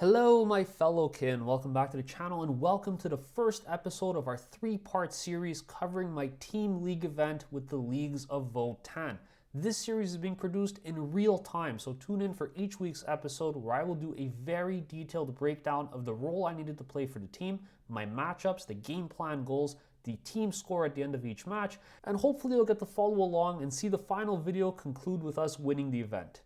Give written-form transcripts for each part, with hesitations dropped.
Hello my fellow kin, welcome back to the channel and welcome to the first episode of our three-part series covering my Team League event with the Leagues of Votann. This series is being produced in real time, so tune in for each week's episode where I will do a very detailed breakdown of the role I needed to play for the team, my matchups, the game plan goals, the team score at the end of each match, and hopefully you'll get to follow along and see the final video conclude with us winning the event.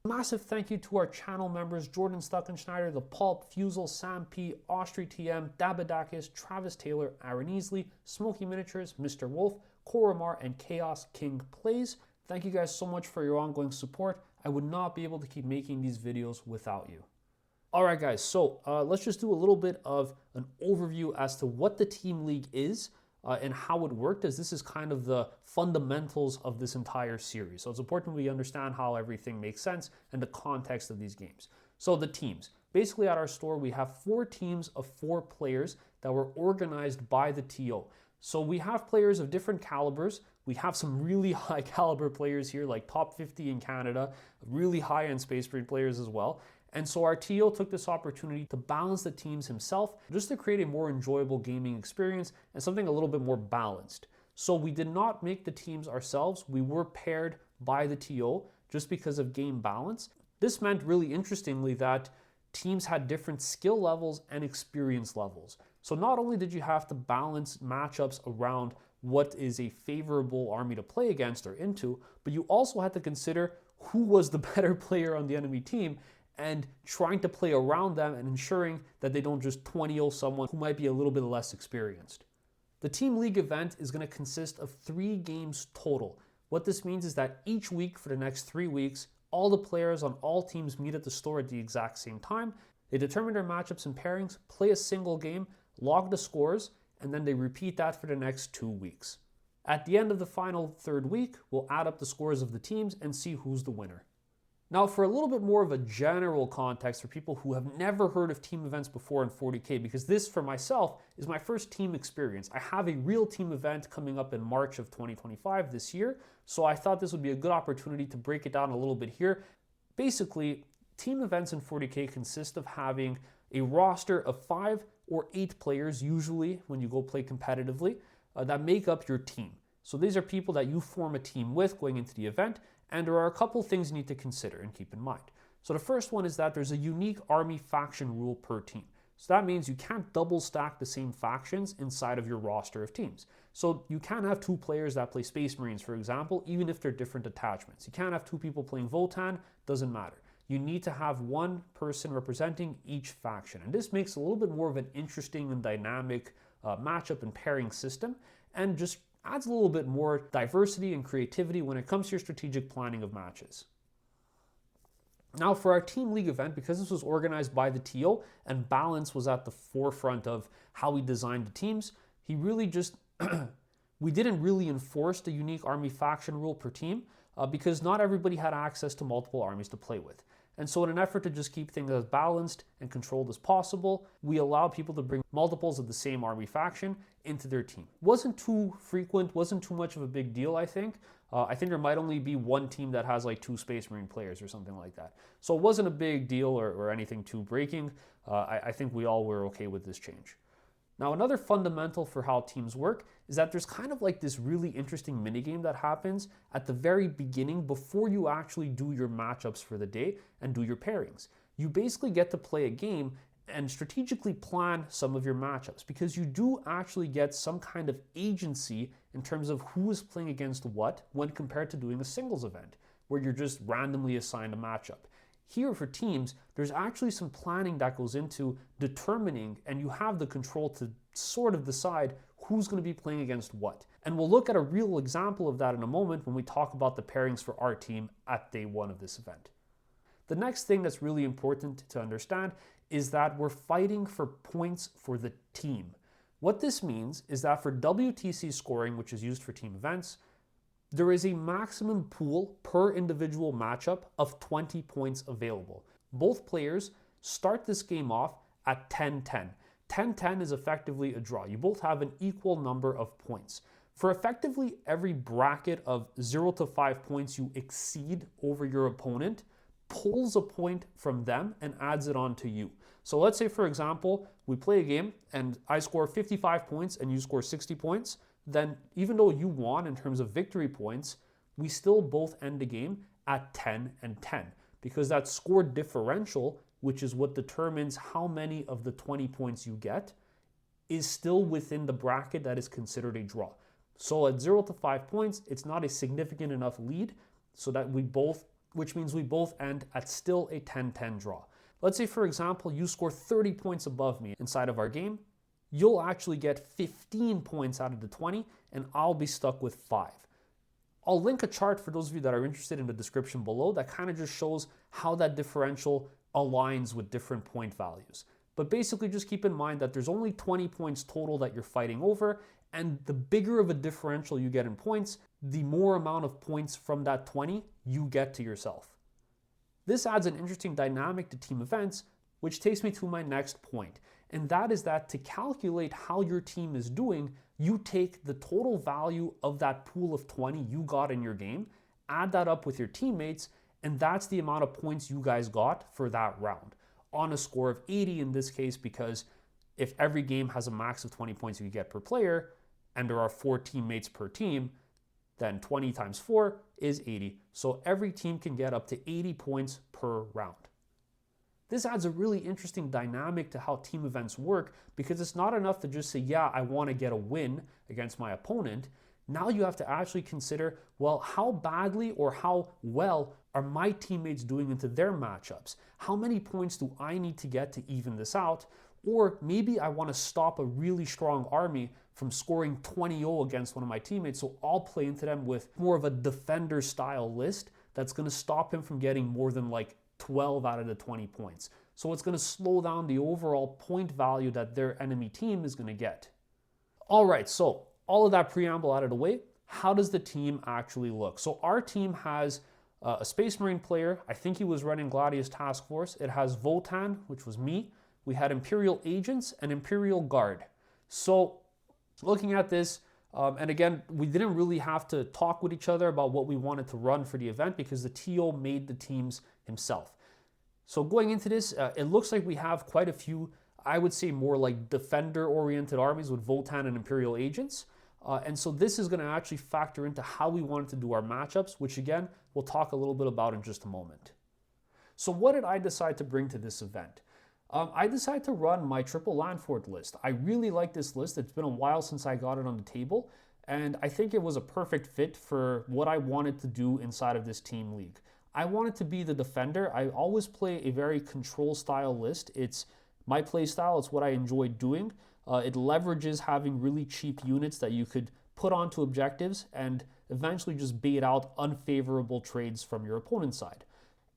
Massive thank you to our channel members, Jordan Stuckenschneider, The Pulp, Fusel, Sam P, Austri TM, Dabadakis, Travis Taylor, Aaron Easley, Smoky Miniatures, Mr. Wolf, Koromar, and Chaos King Plays. Thank you guys so much for your ongoing support. I would not be able to keep making these videos without you. Alright guys, so let's just do a little bit of an overview as to what the Team League is and how it worked, as this is kind of the fundamentals of this entire series. So it's important we understand how everything makes sense and the context of these games. So the teams. Basically at our store we have 4 teams of 4 players that were organized by the TO. So we have players of different calibers. We have some really high caliber players here, like top 50 in Canada, really high-end Space Marine players as well. And so our TO took this opportunity to balance the teams himself just to create a more enjoyable gaming experience and something a little bit more balanced. So we did not make the teams ourselves. We were paired by the TO just because of game balance. This meant really interestingly that teams had different skill levels and experience levels. So not only did you have to balance matchups around what is a favorable army to play against or into, but you also had to consider who was the better player on the enemy team and trying to play around them and ensuring that they don't just 20-0 someone who might be a little bit less experienced. The Team League event is going to consist of 3 games total. What this means is that each week for the next 3 weeks, all the players on all teams meet at the store at the exact same time. They determine their matchups and pairings, play a single game, log the scores, and then they repeat that for the next 2 weeks. At the end of the final 3rd week, we'll add up the scores of the teams and see who's the winner. Now, for a little bit more of a general context for people who have never heard of team events before in 40K, because this, for myself, is my first team experience. I have a real team event coming up in March of 2025 this year, so I thought this would be a good opportunity to break it down a little bit here. Basically, team events in 40K consist of having a roster of 5 or 8 players, usually when you go play competitively, that make up your team. So these are people that you form a team with going into the event, and there are a couple things you need to consider and keep in mind. So the first one is that there's a unique army faction rule per team. So that means you can't double stack the same factions inside of your roster of teams. So you can't have 2 players that play Space Marines, for example, even if they're different attachments. You can't have 2 people playing Votann, doesn't matter. You need to have 1 person representing each faction. And this makes a little bit more of an interesting and dynamic matchup and pairing system, and just adds a little bit more diversity and creativity when it comes to your strategic planning of matches. Now for our Team League event, because this was organized by the TO and balance was at the forefront of how we designed the teams, he really just, we didn't really enforce the unique army faction rule per team because not everybody had access to multiple armies to play with. And so in an effort to just keep things as balanced and controlled as possible, we allowed people to bring multiples of the same army faction into their team. Wasn't too frequent, wasn't too much of a big deal, I think. I think there might only be 1 team that has like 2 Space Marine players or something like that. So it wasn't a big deal or anything too breaking. I think we all were okay with this change. Now, another fundamental for how teams work is that there's kind of like this really interesting minigame that happens at the very beginning before you actually do your matchups for the day and do your pairings. You basically get to play a game and strategically plan some of your matchups because you do actually get some kind of agency in terms of who is playing against what when compared to doing a singles event where you're just randomly assigned a matchup. Here for teams, there's actually some planning that goes into determining, and you have the control to sort of decide who's going to be playing against what. And we'll look at a real example of that in a moment when we talk about the pairings for our team at day 1 of this event. The next thing that's really important to understand is that we're fighting for points for the team. What this means is that for WTC scoring, which is used for team events, there is a maximum pool per individual matchup of 20 points available. Both players start this game off at 10-10. 10-10 is effectively a draw. You both have an equal number of points. For effectively every bracket of 0 to 5 points you exceed over your opponent, pulls a point from them and adds it on to you. So let's say, for example, we play a game and I score 55 points and you score 60 points. Then even though you won in terms of victory points, we still both end the game at 10 and 10 because that score differential, which is what determines how many of the 20 points you get, is still within the bracket that is considered a draw. So at 0 to 5 points, it's not a significant enough lead so that which means we both end at still a 10-10 draw. Let's say, for example, you score 30 points above me inside of our game. You'll actually get 15 points out of the 20, and I'll be stuck with 5. I'll link a chart for those of you that are interested in the description below that kind of just shows how that differential aligns with different point values. But basically just keep in mind that there's only 20 points total that you're fighting over, and the bigger of a differential you get in points, the more amount of points from that 20 you get to yourself. This adds an interesting dynamic to team events, which takes me to my next point, and that is that to calculate how your team is doing, you take the total value of that pool of 20 you got in your game, add that up with your teammates, and that's the amount of points you guys got for that round, on a score of 80 in this case, because if every game has a max of 20 points you get per player, and there are 4 teammates per team, then 20 times 4 is 80. So every team can get up to 80 points per round. This adds a really interesting dynamic to how team events work because it's not enough to just say, yeah, I want to get a win against my opponent. Now you have to actually consider, well, how badly or how well are my teammates doing into their matchups? How many points do I need to get to even this out? Or maybe I want to stop a really strong army from scoring 20-0 against one of my teammates, so I'll play into them with more of a defender style list that's going to stop him from getting more than like 12 out of the 20 points. So it's going to slow down the overall point value that their enemy team is going to get. All right, so all of that preamble out of the way, how does the team actually look? So our team has a Space Marine player. I think he was running Gladius Task Force. It has Votann, which was me. We had Imperial Agents and Imperial Guard. So looking at this, and again, we didn't really have to talk with each other about what we wanted to run for the event because the TO made the teams himself. So going into this, it looks like we have quite a few, I would say more like defender-oriented armies with Votann and Imperial Agents. And so this is going to actually factor into how we wanted to do our matchups, which again, we'll talk a little bit about in just a moment. So what did I decide to bring to this event? I decided to run my triple Landfort list. I really like this list. It's been a while since I got it on the table, and I think it was a perfect fit for what I wanted to do inside of this team league. I wanted to be the defender. I always play a very control style list. It's my play style. It's what I enjoy doing. It leverages having really cheap units that you could put onto objectives and eventually just bait out unfavorable trades from your opponent's side.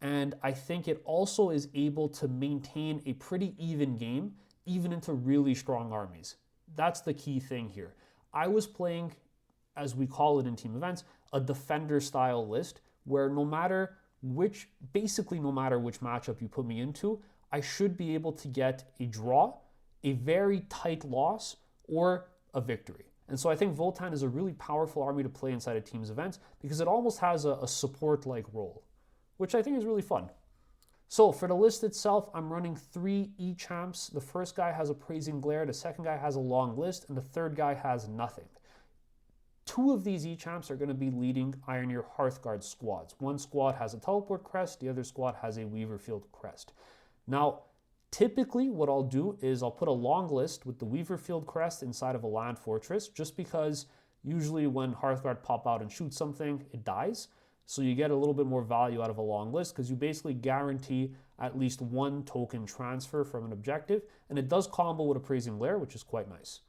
And I think it also is able to maintain a pretty even game, even into really strong armies. That's the key thing here. I was playing, as we call it in team events, a defender style list where basically no matter which matchup you put me into, I should be able to get a draw, a very tight loss, or a victory. And so I think Votann is a really powerful army to play inside a team's events because it almost has a support-like role, which I think is really fun. So for the list itself, I'm running 3 E-Champs. The first guy has Appraising Glare, the second guy has a long list, and the third guy has nothing. 2 of these E-Champs are going to be leading Ironeer Hearthguard squads. One squad has a Teleport crest, the other squad has a Weaverfield crest. Now, typically what I'll do is I'll put a long list with the Weaverfield crest inside of a land fortress, just because usually when Hearthguard pop out and shoot something, it dies. So you get a little bit more value out of a long list because you basically guarantee at least 1 token transfer from an objective, and it does combo with Appraising Glare, which is quite nice.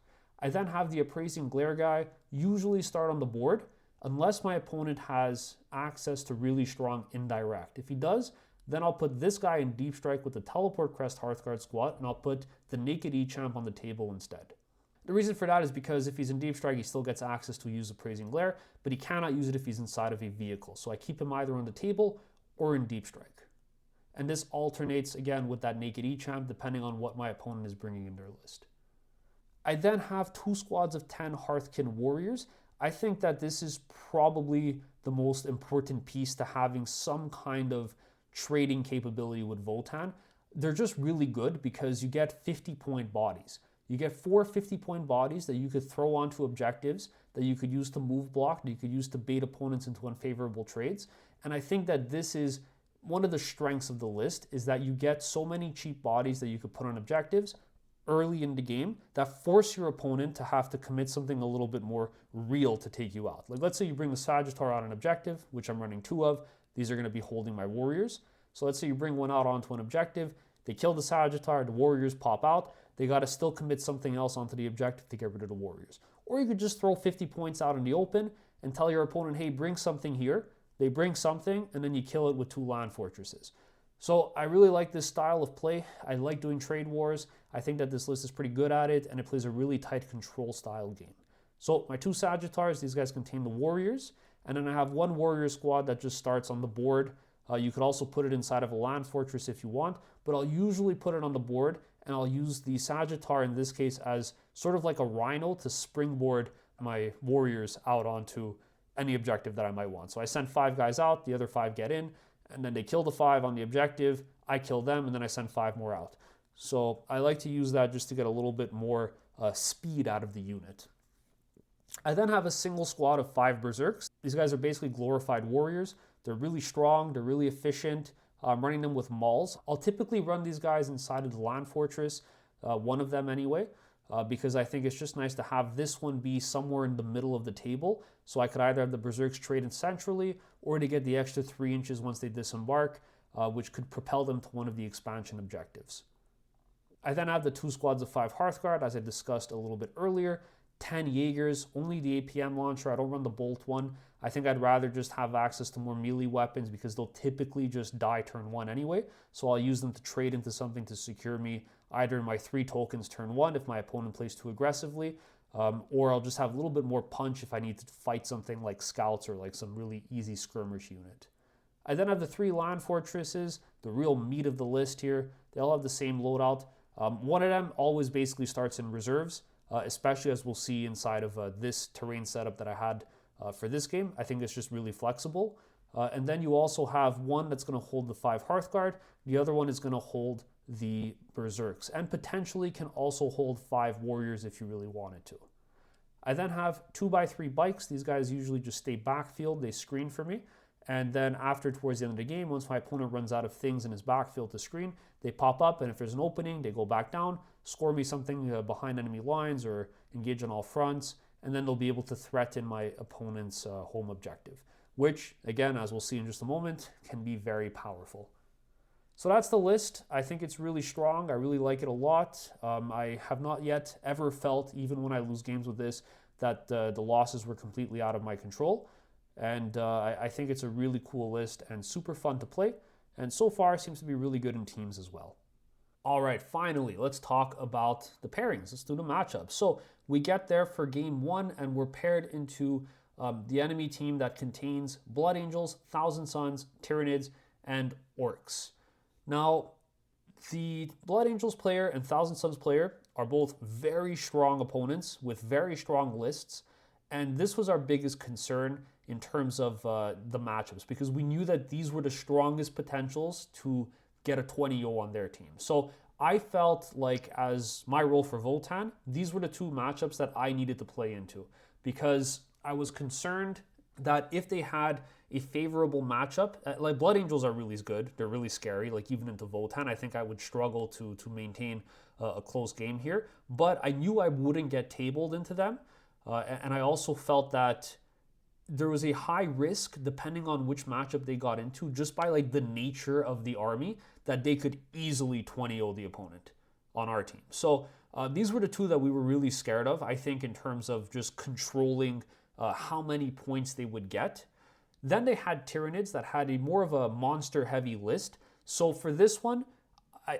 I then have the Appraising Glare guy usually start on the board unless my opponent has access to really strong indirect. If he does, then I'll put this guy in Deep Strike with the Teleport Crest Hearthguard squad, and I'll put the Naked E-Champ on the table instead. The reason for that is because if he's in Deep Strike, he still gets access to use Appraising Glare, but he cannot use it if he's inside of a vehicle. So I keep him either on the table or in Deep Strike. And this alternates again with that Naked E-Champ depending on what my opponent is bringing in their list. I then have 2 squads of 10 Hearthkin Warriors. I think that this is probably the most important piece to having some kind of trading capability with Votann. they're just really good because you get 50-point bodies. You get 4 50-point bodies that you could throw onto objectives, that you could use to move block, that you could use to bait opponents into unfavorable trades. And I think that this is one of the strengths of the list, is that you get so many cheap bodies that you could put on objectives early in the game that force your opponent to have to commit something a little bit more real to take you out. Like, let's say you bring the Sagittar out on an objective, which I'm running 2 of. These are going to be holding my warriors. So let's say you bring one out onto an objective. They kill the Sagittar, the warriors pop out. They got to still commit something else onto the objective to get rid of the warriors. Or you could just throw 50 points out in the open and tell your opponent, hey, bring something here. They bring something, and then you kill it with 2 land fortresses. So I really like this style of play. I like doing trade wars. I think that this list is pretty good at it, and it plays a really tight control style game. So my 2 Sagittars, these guys contain the warriors, and then I have 1 warrior squad that just starts on the board. You could also put it inside of a land fortress if you want, but I'll usually put it on the board, and I'll use the Sagittar in this case as sort of like a rhino to springboard my warriors out onto any objective that I might want. So I send 5 guys out, the other 5 get in, and then they kill the 5 on the objective, I kill them, and then I send 5 more out. So I like to use that just to get a little bit more speed out of the unit. I then have a single squad of 5 Berserks. These guys are basically glorified warriors. They're really strong, they're really efficient. I'm running them with mauls. I'll typically run these guys inside of the land fortress, one of them anyway, because I think it's just nice to have this one be somewhere in the middle of the table. So I could either have the Berserks traded centrally, or to get the extra 3 inches once they disembark, which could propel them to one of the expansion objectives. I then have the 2 squads of 5 Hearthguard, as I discussed a little bit earlier. 10 Jaegers, only the APM launcher. I don't run the Bolt one. I think I'd rather just have access to more melee weapons because they'll typically just die turn 1 anyway. So I'll use them to trade into something to secure me either in my 3 tokens turn 1 if my opponent plays too aggressively, or I'll just have a little bit more punch if I need to fight something like scouts or like some really easy skirmish unit. I then have the 3 land fortresses, the real meat of the list here. They all have the same loadout. One of them always basically starts in reserves, especially as we'll see inside of this terrain setup that I had for this game. I think it's just really flexible. And then you also have one that's going to hold the 5 Hearthguard. The other one is going to hold the Berserks, and potentially can also hold 5 warriors if you really wanted to. I then have 2x3 bikes. These guys usually just stay backfield. They screen for me. And then after, towards the end of the game, once my opponent runs out of things in his backfield to screen, they pop up, and if there's an opening, they go back down, score me something behind enemy lines or engage on all fronts, and then they'll be able to threaten my opponent's home objective, which, again, as we'll see in just a moment, can be very powerful. So that's the list. I think it's really strong. I really like it a lot. I have not yet ever felt, even when I lose games with this, that the losses were completely out of my control. And I think it's a really cool list and super fun to play. And so far, it seems to be really good in teams as well. All right, finally, let's talk about the pairings. Let's do the matchup. So we get there for game 1, and we're paired into the enemy team that contains Blood Angels, Thousand Suns, Tyranids, and Orcs. Now, the Blood Angels player and Thousand Suns player are both very strong opponents with very strong lists. And this was our biggest concern in terms of the matchups, because we knew that these were the strongest potentials to get a 20-0 on their team. So I felt like, as my role for Votann, these were the 2 matchups that I needed to play into, because I was concerned that if they had a favorable matchup, like Blood Angels are really good, they're really scary, like even into Votann, I think I would struggle to maintain a close game here, but I knew I wouldn't get tabled into them, and I also felt that there was a high risk, depending on which matchup they got into, just by like the nature of the army, that they could easily 20-0 the opponent on our team. So these were the 2 that we were really scared of, I think, in terms of just controlling how many points they would get. Then they had Tyranids that had a more of a monster-heavy list. So for this one,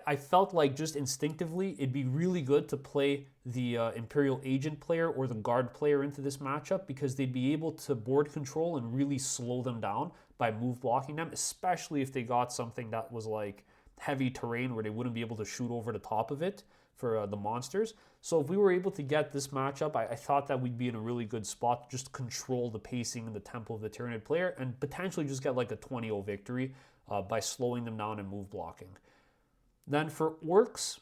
I felt like just instinctively it'd be really good to play the Imperial Agent player or the Guard player into this matchup, because they'd be able to board control and really slow them down by move blocking them, especially if they got something that was like heavy terrain where they wouldn't be able to shoot over the top of it for the monsters. So if we were able to get this matchup, I thought that we'd be in a really good spot to just control the pacing and the tempo of the Tyranid player and potentially just get like a 20-0 victory by slowing them down and move blocking. Then for Orcs,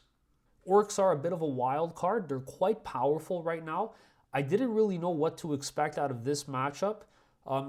Orcs are a bit of a wild card. They're quite powerful right now. I didn't really know what to expect out of this matchup.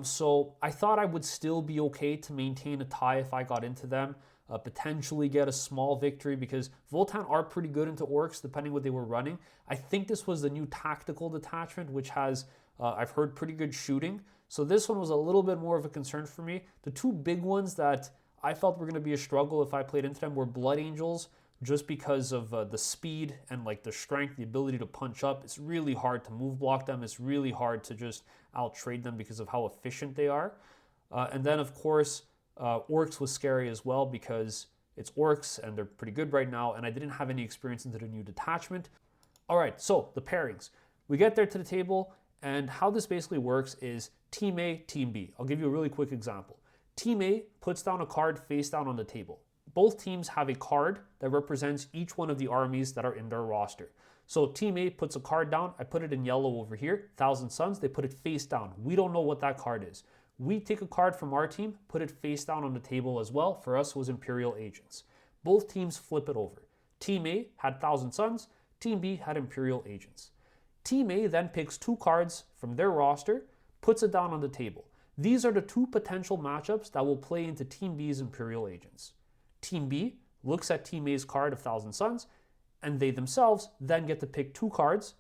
So I thought I would still be okay to maintain a tie if I got into them, potentially get a small victory because Votann are pretty good into Orcs depending what they were running. I think this was the new tactical detachment, which has, I've heard, pretty good shooting. So this one was a little bit more of a concern for me. The two big ones that I felt were going to be a struggle if I played into them were Blood Angels, just because of the speed and like the strength, the ability to punch up. It's really hard to move block them. It's really hard to just out-trade them because of how efficient they are. And then, of course, Orcs was scary as well because it's Orcs and they're pretty good right now, and I didn't have any experience into the new detachment. All right, so the pairings. We get there to the table, and how this basically works is Team A, Team B. I'll give you a really quick example. Team A puts down a card face down on the table. Both teams have a card that represents each one of the armies that are in their roster. So Team A puts a card down. I put it in yellow over here, Thousand Suns. They put it face down. We don't know what that card is. We take a card from our team, put it face down on the table as well. For us, it was Imperial Agents. Both teams flip it over. Team A had Thousand Suns. Team B had Imperial Agents. Team A then picks two cards from their roster, puts it down on the table. These are the two potential matchups that will play into Team B's Imperial Agents. Team B looks at Team A's card of Thousand Suns, and they themselves then get to pick two cards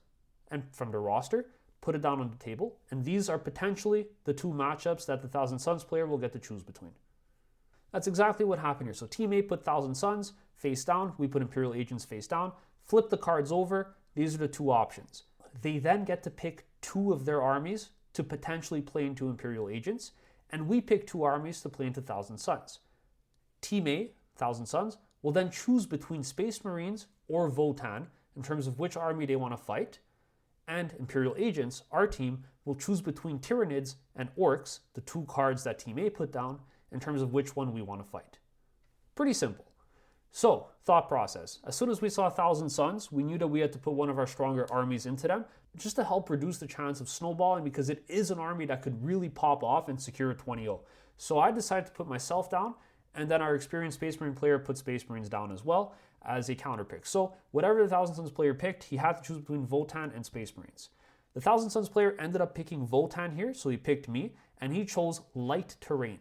and from their roster, put it down on the table, and these are potentially the two matchups that the Thousand Suns player will get to choose between. That's exactly what happened here. So Team A put Thousand Suns face down, we put Imperial Agents face down, flip the cards over, these are the two options. They then get to pick two of their armies to potentially play into Imperial Agents, and we pick two armies to play into Thousand Suns. Team A, Thousand Suns, will then choose between Space Marines or Votann in terms of which army they want to fight, and Imperial Agents, our team, will choose between Tyranids and Orcs, the two cards that Team A put down, in terms of which one we want to fight. Pretty simple. So, thought process. As soon as we saw Thousand Suns, we knew that we had to put one of our stronger armies into them, just to help reduce the chance of snowballing, because it is an army that could really pop off and secure a 20-0. So I decided to put myself down, and then our experienced Space Marine player put Space Marines down as well as a counter pick. So whatever the Thousand Suns player picked, he had to choose between Votann and Space Marines. The Thousand Suns player ended up picking Votann here, so he picked me, and he chose light terrain.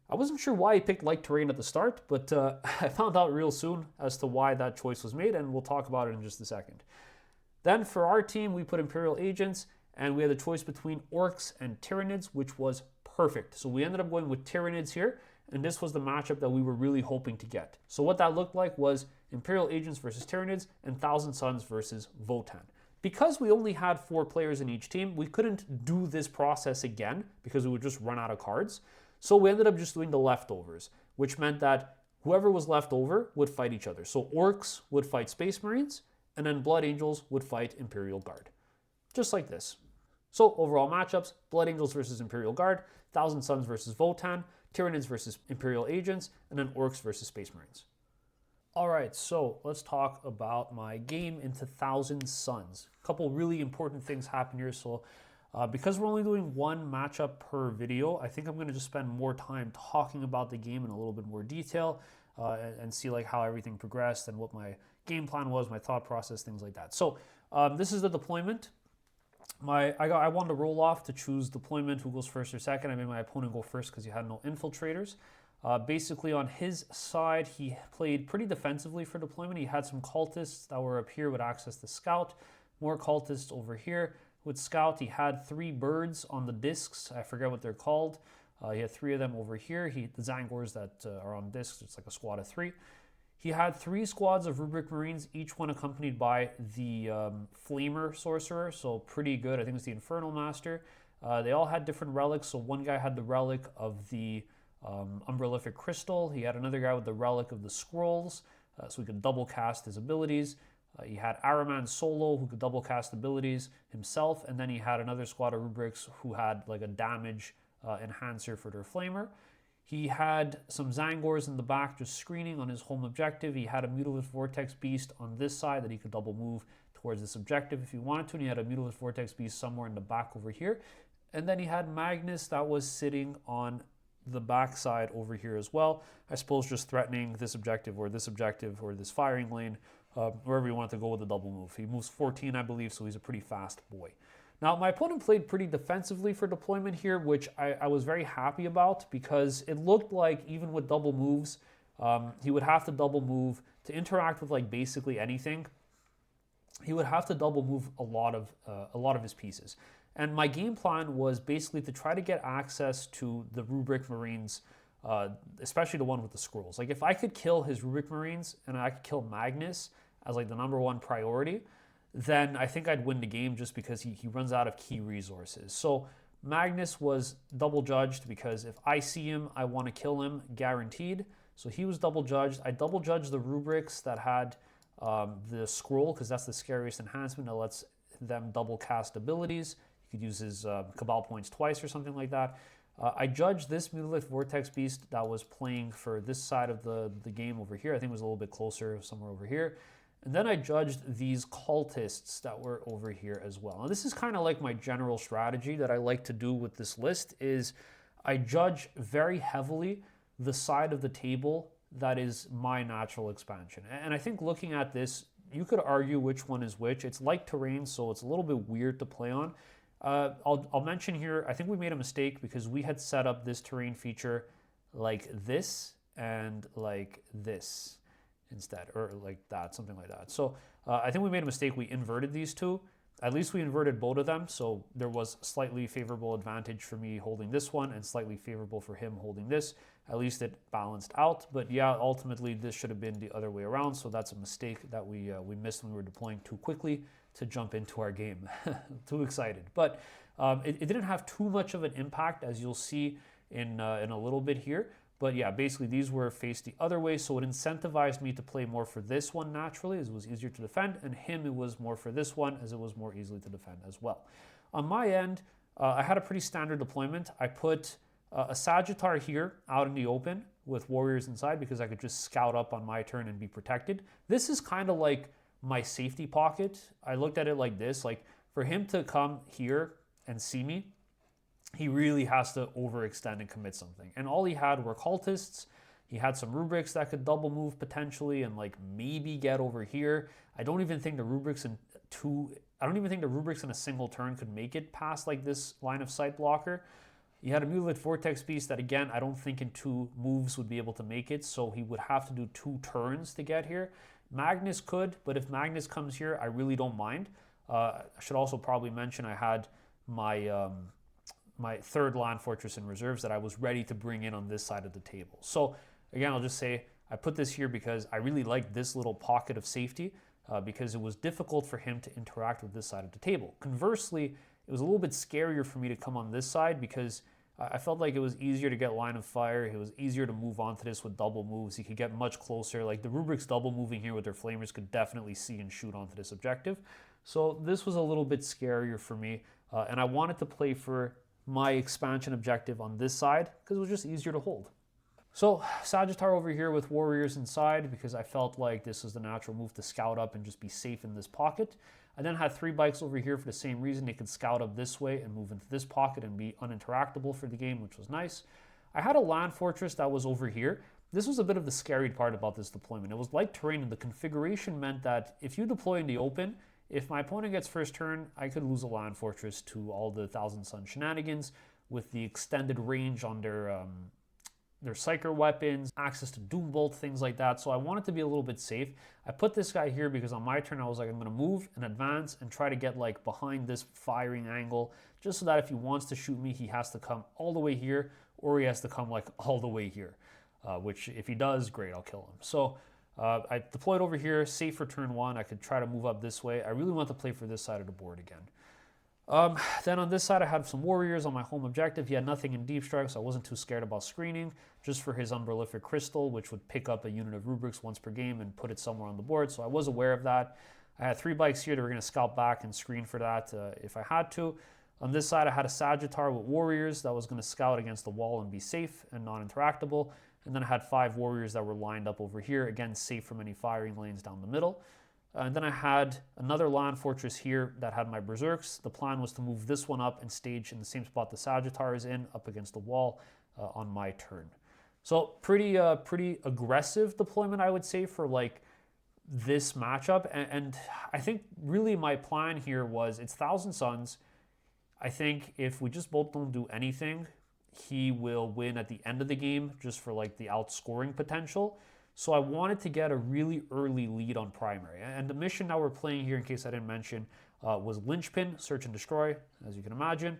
I wasn't sure why he picked light terrain at the start, but I found out real soon as to why that choice was made, and we'll talk about it in just a second. Then for our team, we put Imperial Agents, and we had a choice between Orcs and Tyranids, which was perfect. So we ended up going with Tyranids here, and this was the matchup that we were really hoping to get. So what that looked like was Imperial Agents versus Tyranids and Thousand Suns versus Votann. Because we only had 4 players in each team, we couldn't do this process again because we would just run out of cards. So we ended up just doing the leftovers, which meant that whoever was left over would fight each other. So Orcs would fight Space Marines, and then Blood Angels would fight Imperial Guard. Just like this. So overall matchups, Blood Angels versus Imperial Guard, Thousand Suns versus Votann, Tyranids versus Imperial Agents, and then Orcs versus Space Marines. All right, so let's talk about my game into Thousand Suns. A couple really important things happen here. So because we're only doing one matchup per video, I think I'm going to just spend more time talking about the game in a little bit more detail and see like how everything progressed and what my game plan was, my thought process, things like that. So this is the deployment. I wanted to roll off to choose deployment, who goes first or second. I made my opponent go first because he had no infiltrators. Basically on his side, he played pretty defensively for deployment. He had some cultists that were up here with access to scout, more cultists over here with scout. He had 3 birds on the discs. I forget what they're called. He had 3 of them over here. The Zangors that are on discs, it's like a squad of 3. He had 3 squads of Rubric Marines, each one accompanied by the Flamer Sorcerer, so pretty good. I think it's the Infernal Master. They all had different relics, so one guy had the relic of the Umbralific Crystal. He had another guy with the relic of the Scrolls, so he could double cast his abilities. He had Araman Solo, who could double cast abilities himself, and then he had another squad of Rubrics who had like a damage enhancer for their Flamer. He had some Zangors in the back just screening on his home objective. He had a Mutalisk Vortex Beast on this side that he could double move towards this objective if he wanted to, and he had a Mutalisk Vortex Beast somewhere in the back over here. And then he had Magnus that was sitting on the backside over here as well. I suppose just threatening this objective or this firing lane, wherever you want to go with the double move. He moves 14, I believe, so he's a pretty fast boy. Now, my opponent played pretty defensively for deployment here, which I was very happy about because it looked like even with double moves, he would have to double move to interact with like basically anything. He would have to double move a lot of his pieces. And my game plan was basically to try to get access to the Rubric Marines, especially the one with the scrolls. Like if I could kill his Rubric Marines and I could kill Magnus as like the #1 priority, then I think I'd win the game just because he runs out of key resources. So Magnus was double judged because if I see him, I want to kill him guaranteed. So he was double judged. I double judged the rubrics that had the scroll because that's the scariest enhancement that lets them double cast abilities. You could use his Cabal points twice or something like that. I judged this Mutilated Vortex Beast that was playing for this side of the game over here. I think it was a little bit closer, somewhere over here. And then I judged these cultists that were over here as well. Now this is kind of like my general strategy that I like to do with this list is I judge very heavily the side of the table that is my natural expansion. And I think looking at this, you could argue which one is which. It's like terrain, so it's a little bit weird to play on. I'll mention here, I think we made a mistake because we had set up this terrain feature like this and like this instead, or like that, something like that. So I think we made a mistake. We inverted these two. At least we inverted both of them, so there was slightly favorable advantage for me holding this one and slightly favorable for him holding this. At least it balanced out, but yeah, ultimately this should have been the other way around, so that's a mistake that we missed when we were deploying too quickly to jump into our game. Too excited. But it didn't have too much of an impact, as you'll see in a little bit here. But yeah, basically these were faced the other way, so it incentivized me to play more for this one naturally, as it was easier to defend, and him it was more for this one, as it was more easily to defend as well. On my end, I had a pretty standard deployment. I put a Sagittar here out in the open with warriors inside because I could just scout up on my turn and be protected. This is kind of like my safety pocket. I looked at it like this, like for him to come here and see me, he really has to overextend and commit something. And all he had were cultists. He had some rubrics that could double move potentially and like maybe get over here. I don't even think the rubrics in a single turn could make it past like this line of sight blocker. He had a Mutilated Vortex Beast that again, I don't think in 2 moves would be able to make it, so he would have to do 2 turns to get here. Magnus could, but if Magnus comes here, I really don't mind. I should also probably mention I had my my 3rd land fortress in reserves that I was ready to bring in on this side of the table. So again, I'll just say I put this here because I really liked this little pocket of safety because it was difficult for him to interact with this side of the table. Conversely, it was a little bit scarier for me to come on this side because I felt like it was easier to get line of fire. It was easier to move onto this with double moves. He could get much closer. Like the rubrics double moving here with their flamers could definitely see and shoot onto this objective. So this was a little bit scarier for me. And I wanted to play for my expansion objective on this side because it was just easier to hold. So Sagittar over here with warriors inside because I felt like this was the natural move to scout up and just be safe in this pocket. I then had 3 bikes over here for the same reason. They could scout up this way and move into this pocket and be uninteractable for the game, which was nice. I had a land fortress that was over here. This was a bit of the scary part about this deployment. It was like terrain, and the configuration meant that if you deploy in the open, if my opponent gets first turn, I could lose a land fortress to all the Thousand Sun shenanigans with the extended range on their Psyker weapons, access to Doom Bolt, things like that. So I wanted to be a little bit safe. I put this guy here because on my turn I was like, I'm going to move and advance and try to get like behind this firing angle, just so that if he wants to shoot me, he has to come all the way here, or he has to come like all the way here, which if he does, great, I'll kill him. So I deployed over here, safe for turn 1. I could try to move up this way. I really want to play for this side of the board again. Then on this side, I had some warriors on my home objective. He had nothing in deep strike, so I wasn't too scared about screening, just for his unprolific crystal, which would pick up a unit of rubrics once per game and put it somewhere on the board. So I was aware of that. I had 3 bikes here that were going to scout back and screen for that if I had to. On this side, I had a Sagittar with warriors that was going to scout against the wall and be safe and non-interactable. And then I had 5 warriors that were lined up over here, again, safe from any firing lanes down the middle. And then I had another land fortress here that had my berserks. The plan was to move this one up and stage in the same spot the Sagittar is in, up against the wall, on my turn. So pretty aggressive deployment, I would say, for like this matchup. And I think really my plan here was it's Thousand Suns. I think if we just both don't do anything, he will win at the end of the game just for like the outscoring potential. So I wanted to get a really early lead on primary. And the mission that we're playing here, in case I didn't mention, was Linchpin, Search and Destroy, as you can imagine,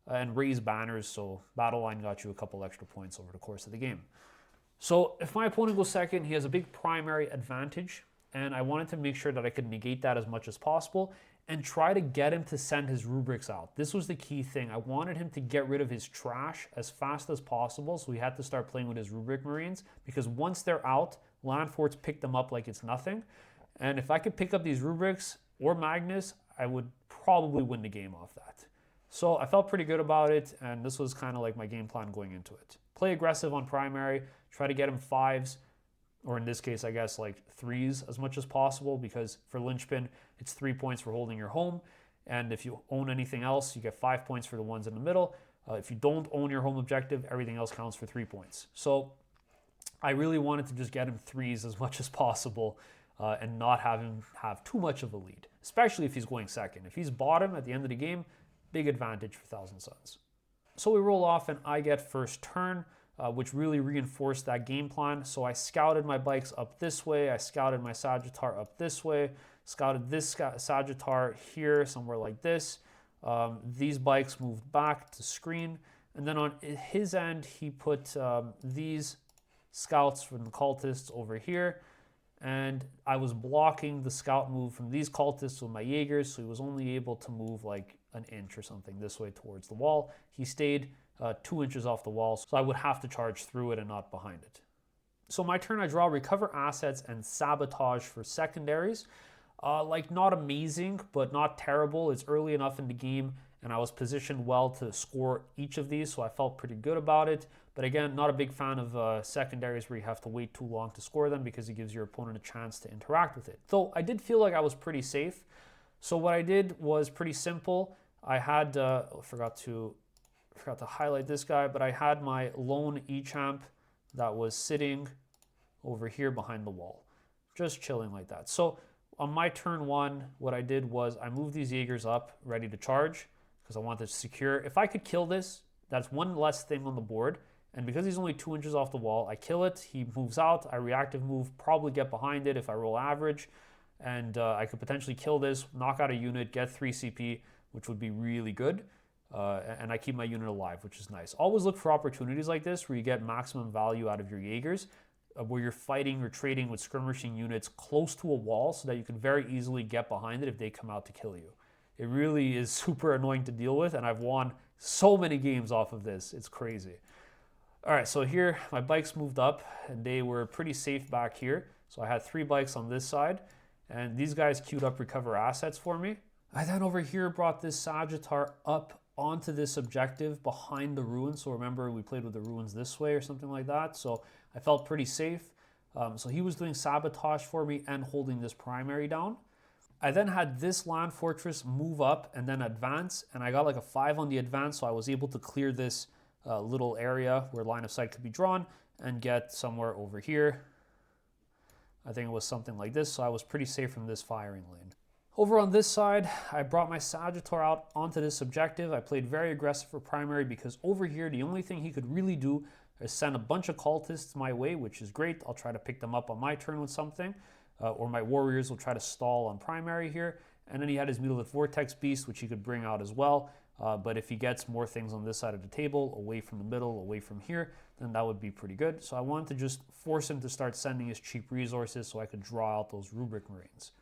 and Raise Banners. So Battle Line got you a couple extra points over the course of the game. So if my opponent goes second, he has a big primary advantage, and I wanted to make sure that I could negate that as much as possible and try to get him to send his rubrics out. This was the key thing. I wanted him to get rid of his trash as fast as possible, so we had to start playing with his rubric marines, because once they're out, land forts pick them up like it's nothing. And if I could pick up these rubrics or Magnus, I would probably win the game off that. So I felt pretty good about it, and this was kind of like my game plan going into it. Play aggressive on primary, try to get him 5s, or in this case, I guess like 3s as much as possible, because for Linchpin, it's 3 points for holding your home. And if you own anything else, you get 5 points for the ones in the middle. If you don't own your home objective, everything else counts for 3 points. So I really wanted to just get him 3s as much as possible and not have him have too much of a lead, especially if he's going second. If he's bottom at the end of the game, big advantage for Thousand Suns. So we roll off and I get first turn, which really reinforced that game plan. So I scouted my bikes up this way. I scouted my Sagittar up this way. Scouted this Sagittar here, somewhere like this. These bikes moved back to screen. And then on his end, he put these scouts from the cultists over here. And I was blocking the scout move from these cultists with my Jaegers, so he was only able to move like an inch or something this way towards the wall. He stayed 2 inches off the wall, so I would have to charge through it and not behind it. So my turn, I draw Recover Assets and Sabotage for secondaries. Like not amazing, but not terrible. It's early enough in the game, and I was positioned well to score each of these, so I felt pretty good about it. But again, not a big fan of secondaries where you have to wait too long to score them, because it gives your opponent a chance to interact with it. Though I did feel like I was pretty safe. So what I did was pretty simple. I had, forgot to highlight this guy, but I had my lone E-Champ that was sitting over here behind the wall, just chilling like that. So on my turn 1, what I did was I moved these Jaegers up, ready to charge, because I wanted to secure. If I could kill this, that's one less thing on the board. And because he's only 2 inches off the wall, I kill it, he moves out, I reactive move, probably get behind it if I roll average, and I could potentially kill this, knock out a unit, get 3 CP, which would be really good, and I keep my unit alive, which is nice. Always look for opportunities like this where you get maximum value out of your Jaegers, where you're fighting or trading with skirmishing units close to a wall so that you can very easily get behind it if they come out to kill you. It really is super annoying to deal with, and I've won so many games off of this. It's crazy. All right, so here my bikes moved up, and they were pretty safe back here. So I had 3 bikes on this side, and these guys queued up Recover Assets for me. I then over here brought this Sagittar up onto this objective behind the ruins. So remember, we played with the ruins this way or something like that. So I felt pretty safe. So he was doing Sabotage for me and holding this primary down. I then had this land fortress move up and then advance, and I got like a 5 on the advance, so I was able to clear this little area where line of sight could be drawn and get somewhere over here. I think it was something like this, so I was pretty safe from this firing lane. Over on this side, I brought my Sagittar out onto this objective. I played very aggressive for primary because over here, the only thing he could really do is send a bunch of cultists my way, which is great. I'll try to pick them up on my turn with something, or my warriors will try to stall on primary here. And then he had his Mutilate Vortex Beast, which he could bring out as well. But if he gets more things on this side of the table, away from the middle, away from here, then that would be pretty good. So I wanted to just force him to start sending his cheap resources so I could draw out those Rubric Marines.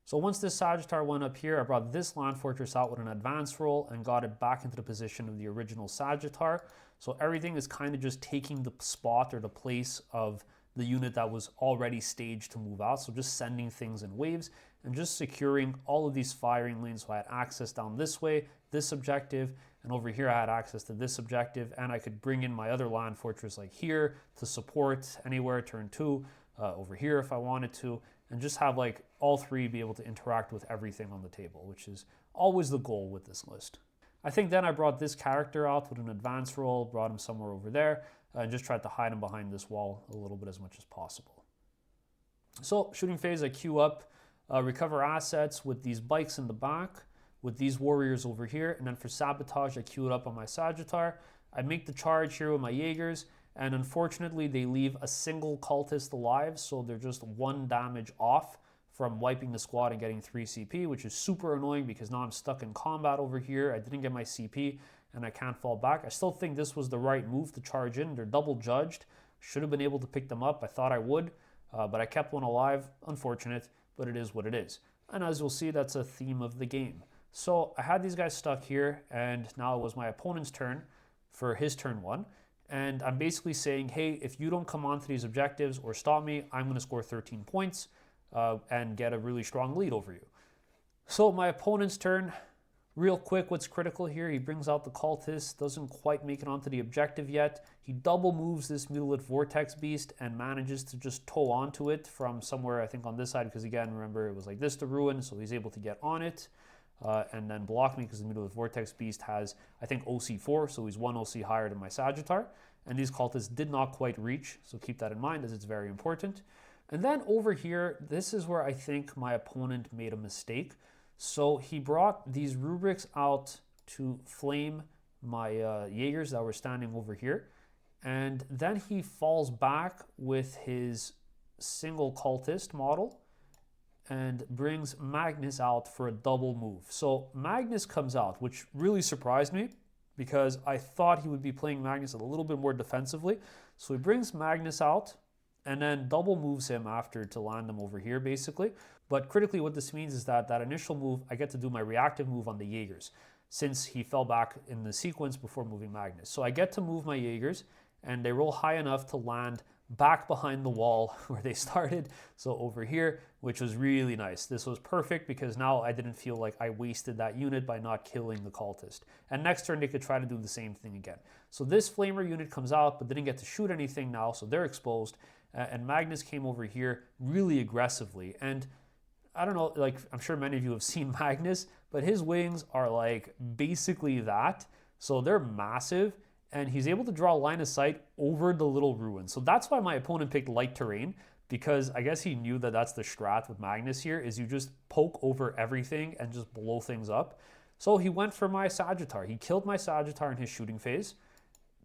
So once this Sagittar went up here, I brought this Land Fortress out with an advance roll and got it back into the position of the original Sagittar. So everything is kind of just taking the spot or the place of the unit that was already staged to move out. So just sending things in waves and just securing all of these firing lanes. So I had access down this way, this objective, and over here I had access to this objective, and I could bring in my other land fortress like here to support anywhere turn 2, over here if I wanted to, and just have like all 3 be able to interact with everything on the table, which is always the goal with this list. I think then I brought this character out with an advance roll, brought him somewhere over there, and just tried to hide him behind this wall a little bit as much as possible. So shooting phase, I queue up, recover assets with these bikes in the back, with these warriors over here, and then for sabotage, I queue it up on my Sagittar. I make the charge here with my Jaegers, and unfortunately they leave a single cultist alive, so they're just 1 damage off from wiping the squad and getting 3 CP, which is super annoying because now I'm stuck in combat over here. I didn't get my CP and I can't fall back. I still think this was the right move to charge in. They're double judged. Should have been able to pick them up. I thought I would, but I kept one alive. Unfortunate, but it is what it is. And as you'll see, that's a theme of the game. So I had these guys stuck here, and now it was my opponent's turn for his turn 1. And I'm basically saying, hey, if you don't come onto these objectives or stop me, I'm going to score 13 points and get a really strong lead over you. So my opponent's turn, real quick, what's critical here, he brings out the cultist, doesn't quite make it onto the objective yet. He double moves this mutilated vortex beast and manages to just tow onto it from somewhere, I think on this side, because again, remember, it was like this to ruin, so he's able to get on it. And then block me because the mutilated vortex beast has, I think, OC4, so he's 1 OC higher than my Sagittar. And these cultists did not quite reach, so keep that in mind as it's very important. And then over here, this is where I think my opponent made a mistake. So he brought these rubrics out to flame my Jaegers that were standing over here. And then he falls back with his single cultist model and brings Magnus out for a double move. So Magnus comes out, which really surprised me because I thought he would be playing Magnus a little bit more defensively. So he brings Magnus out and then double moves him after to land him over here, basically. But critically, what this means is that that initial move, I get to do my reactive move on the Jaegers since he fell back in the sequence before moving Magnus. So I get to move my Jaegers, and they roll high enough to land back behind the wall where they started, so over here, which was really nice. This was perfect because now I didn't feel like I wasted that unit by not killing the cultist. And next turn they could try to do the same thing again. So this flamer unit comes out but didn't get to shoot anything now, so they're exposed. And Magnus came over here really aggressively. And I don't know, like, I'm sure many of you have seen Magnus, but his wings are like basically that. So they're massive. And he's able to draw a line of sight over the little ruin. So that's why my opponent picked light terrain, because I guess he knew that that's the strat with Magnus here, is you just poke over everything and just blow things up. So he went for my Sagittar. He killed my Sagittar in his shooting phase,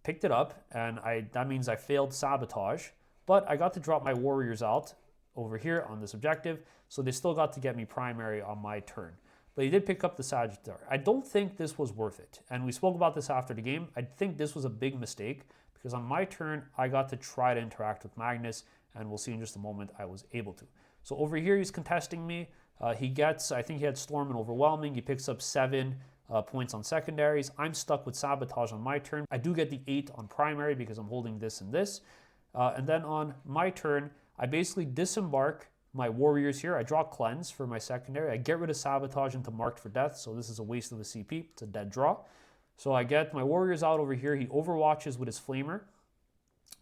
picked it up, and that means I failed sabotage, but I got to drop my warriors out over here on this objective, so they still got to get me primary on my turn. But he did pick up the Sagittar. I don't think this was worth it. And we spoke about this after the game. I think this was a big mistake because on my turn, I got to try to interact with Magnus, and we'll see in just a moment I was able to. So over here, he's contesting me. He gets, I think he had Storm and Overwhelming. He picks up 7 points on secondaries. I'm stuck with Sabotage on my turn. I do get the 8 on primary because I'm holding this and this. And then on my turn, I basically disembark my warriors here. I draw Cleanse for my secondary. I get rid of Sabotage into Marked for Death, so this is a waste of a CP. It's a dead draw. So I get my warriors out over here. He overwatches with his Flamer,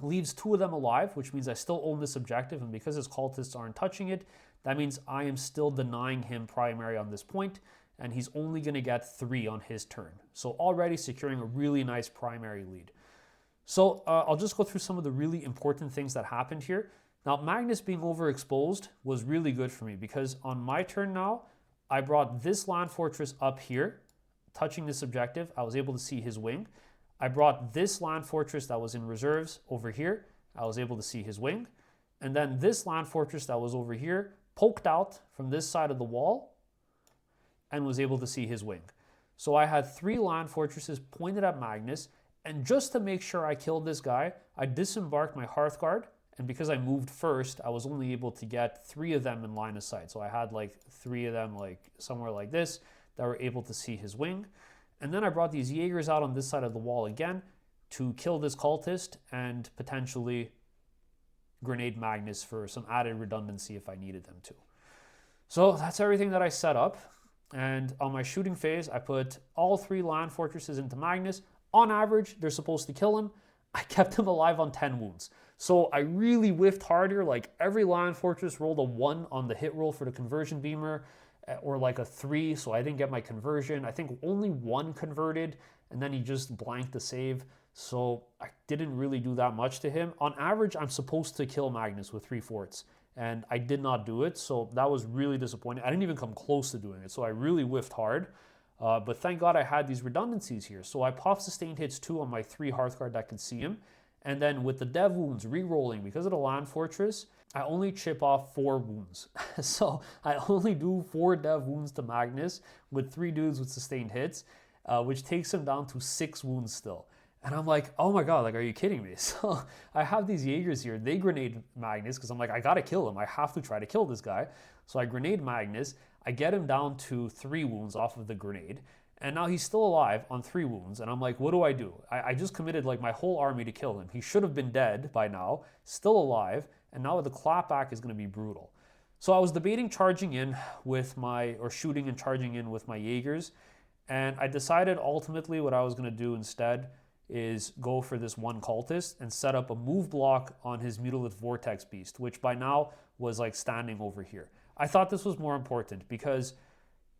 leaves 2 of them alive, which means I still own this objective, and because his cultists aren't touching it, that means I am still denying him primary on this point, and he's only going to get 3 on his turn. So already securing a really nice primary lead. So I'll just go through some of the really important things that happened here. Now, Magnus being overexposed was really good for me because on my turn now, I brought this land fortress up here, touching this objective. I was able to see his wing. I brought this land fortress that was in reserves over here. I was able to see his wing. And then this land fortress that was over here poked out from this side of the wall and was able to see his wing. So I had 3 land fortresses pointed at Magnus. And just to make sure I killed this guy, I disembarked my Hearthguard. And because I moved first, I was only able to get 3 of them in line of sight. So I had like 3 of them like somewhere like this that were able to see his wing. And then I brought these Jaegers out on this side of the wall again to kill this cultist and potentially grenade Magnus for some added redundancy if I needed them to. So that's everything that I set up. And on my shooting phase, I put all 3 land fortresses into Magnus. On average, they're supposed to kill him. I kept him alive on 10 wounds. So I really whiffed hard here. Like every land fortress rolled a 1 on the hit roll for the conversion beamer. or like a 3, so I didn't get my conversion. I think only 1 converted, and then he just blanked the save. So I didn't really do that much to him. On average, I'm supposed to kill Magnus with 3 forts, and I did not do it, so that was really disappointing. I didn't even come close to doing it, so I really whiffed hard. But thank God I had these redundancies here. So I popped Sustained Hits 2 on my 3 Hearthguard that can see him. And then with the Dev Wounds re-rolling, because of the Land Fortress, I only chip off 4 wounds. So I only do 4 Dev Wounds to Magnus with 3 dudes with Sustained Hits, which takes him down to 6 wounds still. And I'm like, oh my God, like, are you kidding me? So I have these Jaegers here. They grenade Magnus because I'm like, I gotta kill him. I have to try to kill this guy. So I grenade Magnus. I get him down to 3 wounds off of the grenade. And now he's still alive on 3 wounds. And I'm like, what do? I just committed like my whole army to kill him. He should have been dead by now, still alive. And now the clapback is gonna be brutal. So I was debating charging in with shooting and charging in with my Jaegers. And I decided ultimately what I was gonna do instead is go for this 1 cultist and set up a move block on his Mutilate Vortex Beast, which by now was like standing over here. I thought this was more important because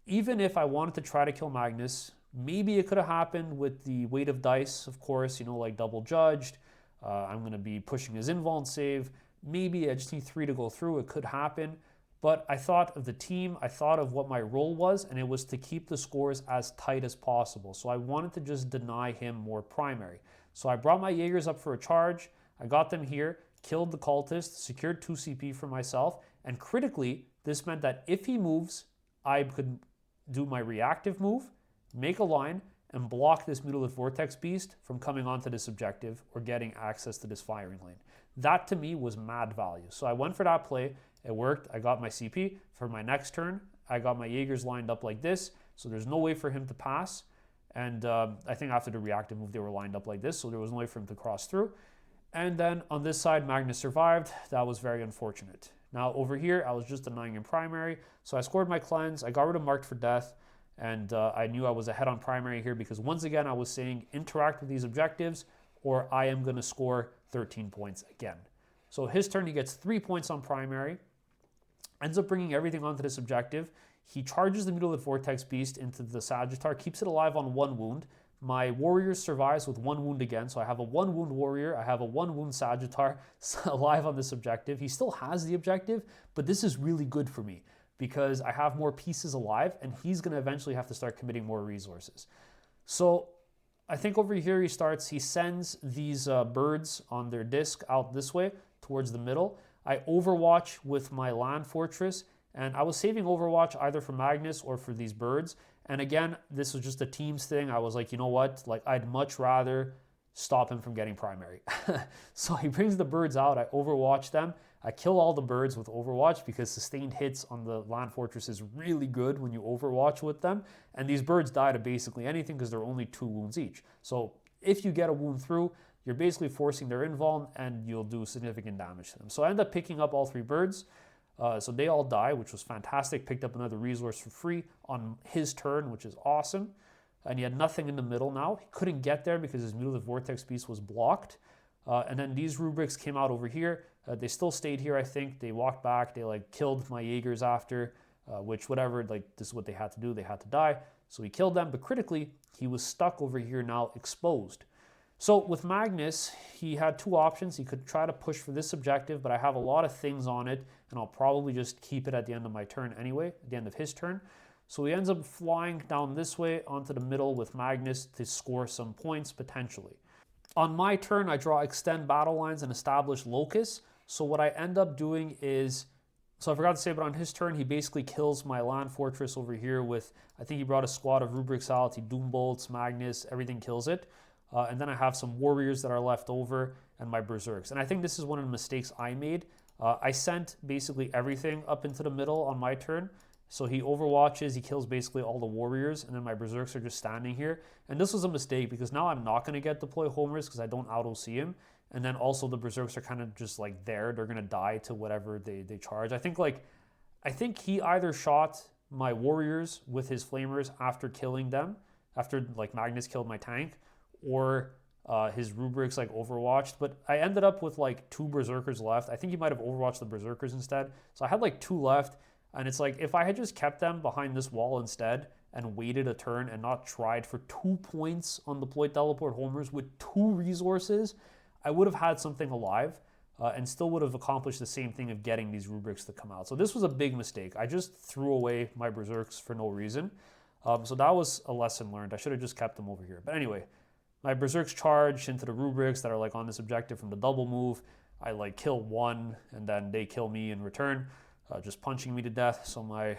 even if I wanted to try to kill Magnus, maybe it could have happened with the weight of dice, of course, like double judged. I'm going to be pushing his invuln save. Maybe I just need 3 to go through. It could happen. But I thought of the team, I thought of what my role was, and it was to keep the scores as tight as possible. So I wanted to just deny him more primary. So I brought my Jaegers up for a charge, I got them here, killed the cultist, secured 2 CP for myself, and critically, this meant that if he moves, I could do my reactive move, make a line, and block this Mutilate Vortex Beast from coming onto this objective or getting access to this firing lane. That to me was mad value. So I went for that play. It worked. I got my CP. For my next turn, I got my Jaegers lined up like this, so there's no way for him to pass. And I think after the reactive move, they were lined up like this, so there was no way for him to cross through. And then on this side, Magnus survived. That was very unfortunate. Now over here, I was just denying in primary, so I scored my cleanse. I got rid of Marked for Death, and I knew I was ahead on primary here because once again, I was saying interact with these objectives or I am going to score 13 points again. So his turn, he gets 3 points on primary. Ends up bringing everything onto this objective. He charges the Mutilate Vortex Beast into the Sagittar, keeps it alive on 1 wound. My warrior survives with 1 wound again, so I have a 1 wound warrior, I have a 1 wound Sagittar alive on this objective. He still has the objective, but this is really good for me because I have more pieces alive and he's going to eventually have to start committing more resources. So I think over here he sends these birds on their disc out this way towards the middle. I overwatch with my Land Fortress, and I was saving overwatch either for Magnus or for these birds. And again, this was just a teams thing. I was like, you know what? Like, I'd much rather stop him from getting primary. So he brings the birds out. I overwatch them. I kill all the birds with overwatch because sustained hits on the Land Fortress is really good when you overwatch with them. And these birds die to basically anything because they're only 2 wounds each. So if you get a wound through, you're basically forcing their invuln and you'll do significant damage to them. So I end up picking up all 3 birds. So they all die, which was fantastic. Picked up another resource for free on his turn, which is awesome. And he had nothing in the middle now. He couldn't get there because his Mutilate Vortex Beast was blocked. And then these rubrics came out over here. They still stayed here, I think. They walked back. They like killed my Jaegers after, which whatever, like this is what they had to do. They had to die. So he killed them, but critically, he was stuck over here now, exposed. So with Magnus, he had 2 options. He could try to push for this objective, but I have a lot of things on it, and I'll probably just keep it at the end of my turn anyway, at the end of his turn. So he ends up flying down this way onto the middle with Magnus to score some points, potentially. On my turn, I draw Extend Battle Lines and Establish Locus. So what I end up doing is, so I forgot to say, but on his turn, he basically kills my Land Fortress over here with, I think he brought a squad of Rubric Salad, he Doom Bolts, Magnus, everything kills it. And then I have some warriors that are left over and my berserks. And I think this is one of the mistakes I made. I sent basically everything up into the middle on my turn. So he overwatches, he kills basically all the warriors, and then my berserks are just standing here. And this was a mistake because now I'm not going to get deploy homers because I don't auto-see him. And then also the berserks are kind of just like there. They're going to die to whatever they charge. I think he either shot my warriors with his flamers after killing them, after like Magnus killed my tank, or his rubrics like overwatched, but I ended up with like 2 berserkers left. I think he might have overwatched the berserkers instead. So I had like 2 left. And it's like, if I had just kept them behind this wall instead and waited a turn and not tried for 2 points on deployed teleport homers with 2 resources, I would have had something alive and still would have accomplished the same thing of getting these rubrics to come out. So this was a big mistake. I just threw away my berserks for no reason. So that was a lesson learned. I should have just kept them over here. But anyway, my berserks charge into the rubrics that are like on this objective from the double move. I like kill one and then they kill me in return, just punching me to death. So my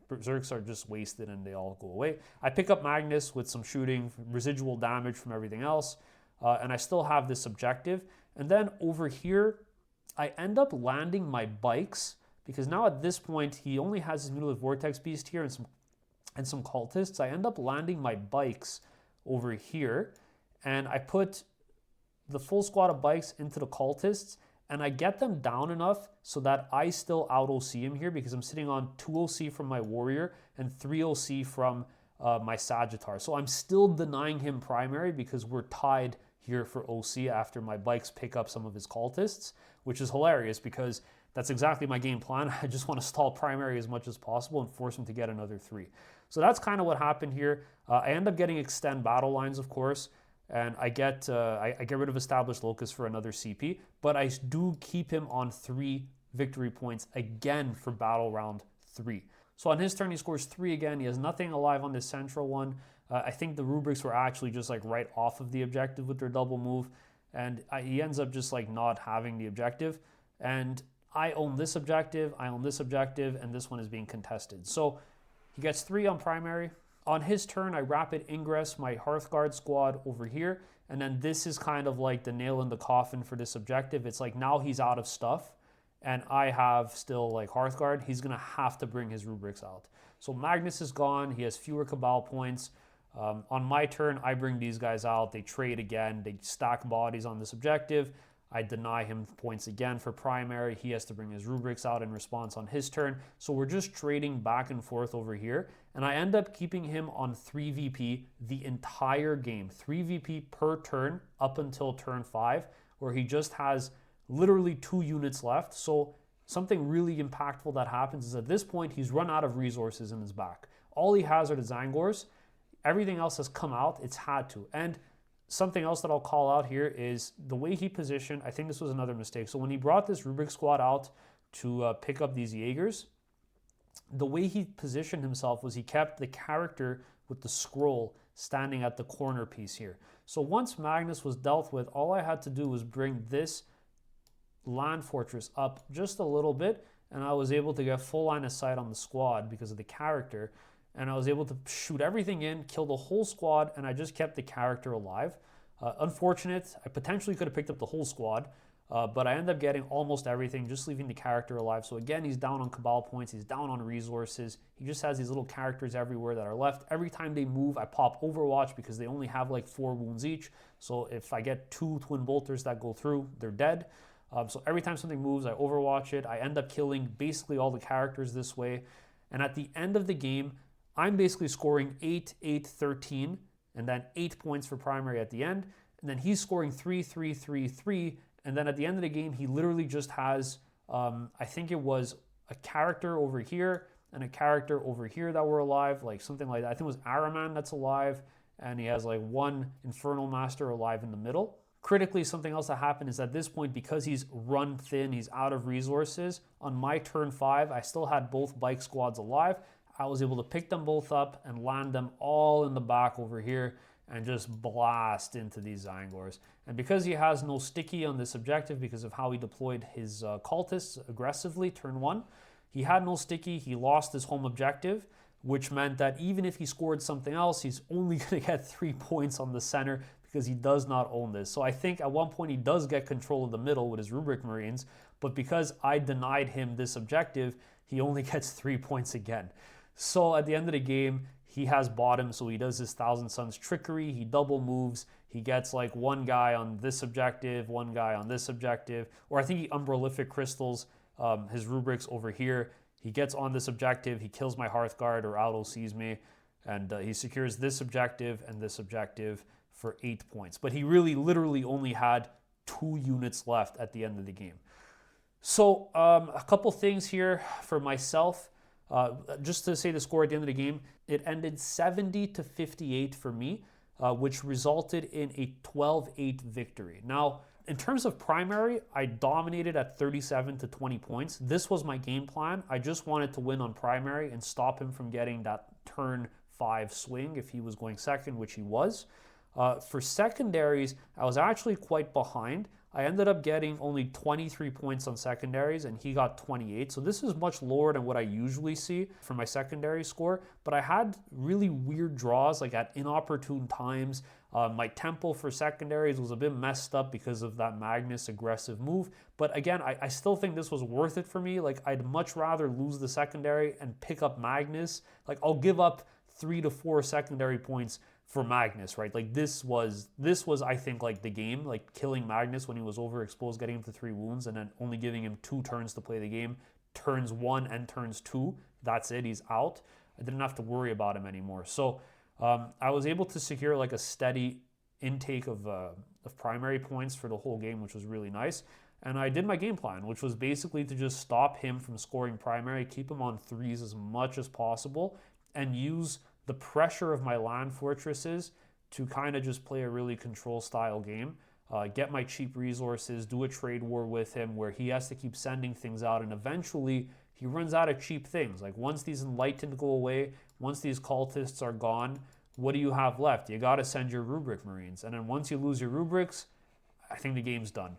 berserks are just wasted and they all go away. I pick up Magnus with some shooting, residual damage from everything else, and I still have this objective. And then over here, I end up landing my bikes because now at this point he only has his Mutilated Vortex Beast here and some cultists. I end up landing my bikes over here, and I put the full squad of bikes into the cultists, and I get them down enough so that I still out OC him here because I'm sitting on 2 OC from my warrior and 3 OC from my Sagittar. So I'm still denying him primary because we're tied here for OC after my bikes pick up some of his cultists, which is hilarious because that's exactly my game plan. I just want to stall primary as much as possible and force him to get another 3. So that's kind of what happened here. I end up getting extend battle lines, of course, and I get rid of established locus for another CP, but I do keep him on 3 victory points again for battle round 3. So on his turn, he scores 3 again. He has nothing alive on this central one. I think the rubrics were actually just like right off of the objective with their double move, and he ends up just like not having the objective. And I own this objective, I own this objective, and this one is being contested. So he gets 3 on primary. On his turn, I rapid ingress my Hearthguard squad over here, and then this is kind of like the nail in the coffin for this objective. It's like now he's out of stuff, and I have still like Hearthguard. He's gonna have to bring his rubrics out. So Magnus is gone. He has fewer Cabal points. On my turn, I bring these guys out. They trade again. They stack bodies on this objective. I deny him points again for primary. He has to bring his rubrics out in response on his turn. So we're just trading back and forth over here. And I end up keeping him on 3 VP the entire game. 3 VP per turn up until turn 5, where he just has literally 2 units left. So something really impactful that happens is at this point, he's run out of resources in his back. All he has are the Zangors. Everything else has come out. It's had to. And something else that I'll call out here is the way he positioned. I think this was another mistake. So when he brought this Rubik squad out to pick up these Jaegers, the way he positioned himself was he kept the character with the scroll standing at the corner piece here. So once Magnus was dealt with, all I had to do was bring this land fortress up just a little bit, and I was able to get full line of sight on the squad because of the character. And I was able to shoot everything in, kill the whole squad, and I just kept the character alive. Unfortunate, I potentially could have picked up the whole squad, but I ended up getting almost everything, just leaving the character alive. So again, he's down on Cabal points, he's down on resources. He just has these little characters everywhere that are left. Every time they move, I pop Overwatch because they only have like 4 wounds each. So if I get 2 twin bolters that go through, they're dead. So every time something moves, I Overwatch it. I end up killing basically all the characters this way. And at the end of the game, I'm basically scoring 8, 8, 13, and then 8 points for primary at the end. And then he's scoring 3, 3, 3, 3. And then at the end of the game, he literally just has, I think it was a character over here and a character over here that were alive, like something like that. I think it was Araman that's alive, and he has like 1 Infernal Master alive in the middle. Critically, something else that happened is at this point, because he's run thin, he's out of resources, on my turn 5, I still had both bike squads alive. I was able to pick them both up and land them all in the back over here and just blast into these Zangors. And because he has no sticky on this objective because of how he deployed his cultists aggressively turn 1, he had no sticky, he lost his home objective, which meant that even if he scored something else, he's only going to get 3 points on the center because he does not own this. So I think at one point he does get control of the middle with his Rubric Marines, but because I denied him this objective, he only gets 3 points again. So at the end of the game, he has bottom, so he does his Thousand Suns trickery, he double moves, he gets like 1 guy on this objective, 1 guy on this objective, or I think he Umbralific Crystals his rubrics over here. He gets on this objective, he kills my Hearthguard or out-OCs me, and he secures this objective and this objective for 8 points. But he really literally only had 2 units left at the end of the game. So a couple things here for myself. Just to say the score at the end of the game, it ended 70-58 for me, which resulted in a 12-8 victory. Now, in terms of primary, I dominated at 37 to 20 points. This was my game plan. I just wanted to win on primary and stop him from getting that turn 5 swing if he was going second, which he was. For secondaries, I was actually quite behind. I ended up getting only 23 points on secondaries and he got 28. So this is much lower than what I usually see for my secondary score. But I had really weird draws like at inopportune times. My tempo for secondaries was a bit messed up because of that Magnus aggressive move. But again, I still think this was worth it for me. Like I'd much rather lose the secondary and pick up Magnus. Like I'll give up 3 to 4 secondary points for Magnus, right? Like this was I think like the game, like killing Magnus when he was overexposed, getting him to 3 wounds and then only giving him 2 turns to play the game. Turns 1 and turns 2, that's it, he's out. I didn't have to worry about him anymore. So I was able to secure like a steady intake of primary points for the whole game, which was really nice. And I did my game plan, which was basically to just stop him from scoring primary, keep him on 3s as much as possible, and use the pressure of my land fortresses to kind of just play a really control style game, get my cheap resources, do a trade war with him where he has to keep sending things out, and eventually he runs out of cheap things. Like once these enlightened go away, once these cultists are gone, what do you have left? You got to send your rubric marines, and then once you lose your rubrics, I think the game's done.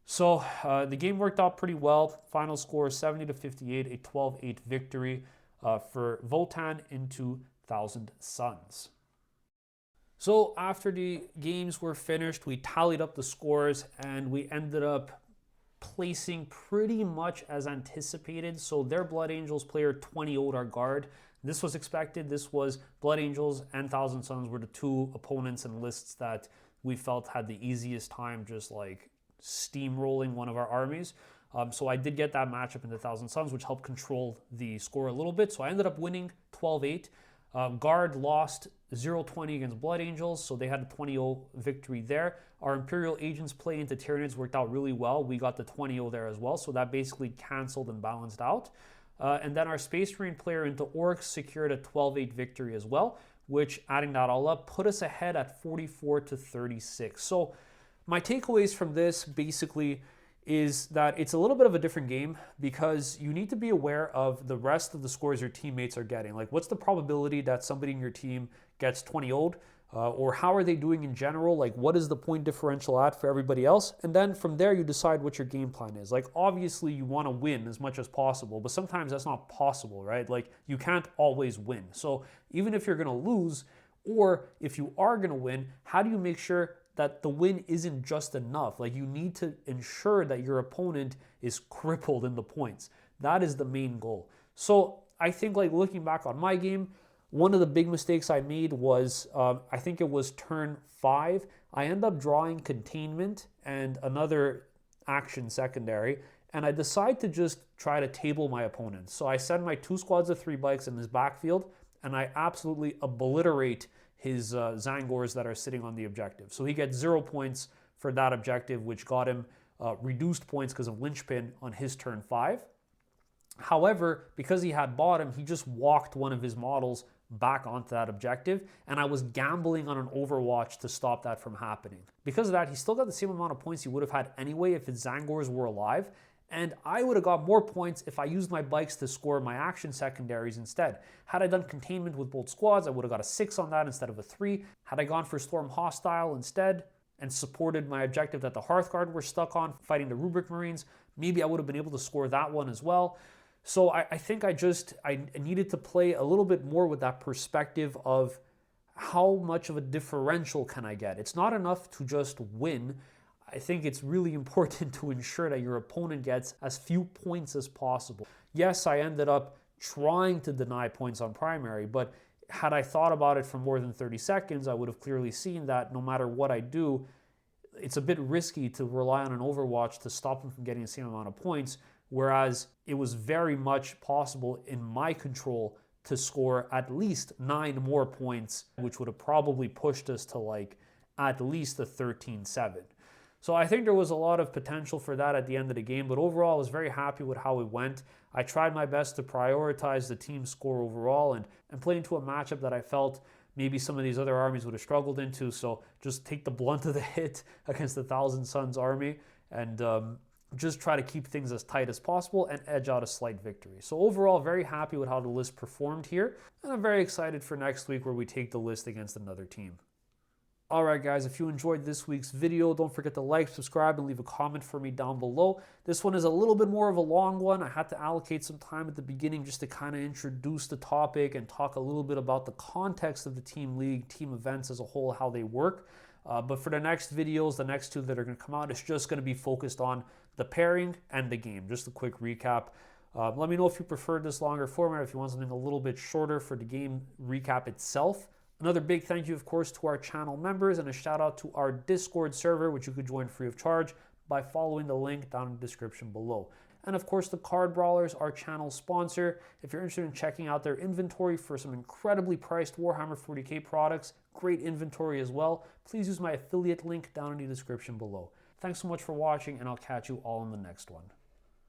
So the game worked out pretty well. Final score 70-58, a 12-8 victory for Votann into Thousand Suns. So after the games were finished, we tallied up the scores and we ended up placing pretty much as anticipated. So their Blood Angels player 20-0'd our guard. This was expected. This was Blood Angels and Thousand Suns were the 2 opponents and lists that we felt had the easiest time just like steamrolling one of our armies. So I did get that matchup into Thousand Suns, which helped control the score a little bit. So I ended up winning 12-8. Guard lost 0-20 against Blood Angels, so they had a 20-0 victory there. Our Imperial Agents play into Tyranids worked out really well. We got the 20-0 there as well, so that basically canceled and balanced out. And then our Space Marine player into Orcs secured a 12-8 victory as well, which, adding that all up, put us ahead at 44-36. So my takeaways from this basically is that it's a little bit of a different game because you need to be aware of the rest of the scores your teammates are getting. Like what's the probability that somebody in your team gets 20-0'd? Or how are they doing in general? Like what is the point differential at for everybody else? And then from there you decide what your game plan is. Like obviously you want to win as much as possible, but sometimes that's not possible, right? Like you can't always win. So even if you're going to lose, or if you are going to win, how do you make sure that the win isn't just enough? Like you need to ensure that your opponent is crippled in the points. That is the main goal. So I think like looking back on my game, one of the big mistakes I made was, I think it was turn 5. I end up drawing containment and another action secondary, and I decide to just try to table my opponent. So I send my 2 squads of 3 bikes in his backfield, and I absolutely obliterate his Zangors that are sitting on the objective. So he gets 0 points for that objective, which got him reduced points because of Linchpin on his turn 5. However, because he had bottom, he just walked one of his models back onto that objective, and I was gambling on an Overwatch to stop that from happening. Because of that, he still got the same amount of points he would have had anyway if his Zangors were alive, and I would have got more points if I used my bikes to score my action secondaries instead. Had I done containment with both squads, I would have got a 6 on that instead of a 3. Had I gone for Storm Hostile instead and supported my objective that the Hearthguard were stuck on, fighting the Rubric Marines, maybe I would have been able to score that one as well. So I think I needed to play a little bit more with that perspective of how much of a differential can I get. It's not enough to just win. I think it's really important to ensure that your opponent gets as few points as possible. Yes, I ended up trying to deny points on primary, but had I thought about it for more than 30 seconds, I would have clearly seen that no matter what I do, it's a bit risky to rely on an Overwatch to stop him from getting the same amount of points, whereas it was very much possible in my control to score at least 9 more points, which would have probably pushed us to like at least a 13-7. So I think there was a lot of potential for that at the end of the game, but overall I was very happy with how it went. I tried my best to prioritize the team score overall and play into a matchup that I felt maybe some of these other armies would have struggled into. So just take the blunt of the hit against the Thousand Suns army and just try to keep things as tight as possible and edge out a slight victory. So overall, very happy with how the list performed here, and I'm very excited for next week where we take the list against another team. Alright guys, if you enjoyed this week's video, don't forget to like, subscribe, and leave a comment for me down below. This one is a little bit more of a long one. I had to allocate some time at the beginning just to kind of introduce the topic and talk a little bit about the context of the team league, team events as a whole, how they work. But for the next videos, the next two that are going to come out, it's just going to be focused on the pairing and the game. Just a quick recap. Let me know if you preferred this longer format, if you want something a little bit shorter for the game recap itself. Another big thank you, of course, to our channel members, and a shout out to our Discord server, which you could join free of charge by following the link down in the description below. And of course, the Card Brawlers, our channel sponsor. If you're interested in checking out their inventory for some incredibly priced Warhammer 40k products, great inventory as well, please use my affiliate link down in the description below. Thanks so much for watching, and I'll catch you all in the next one.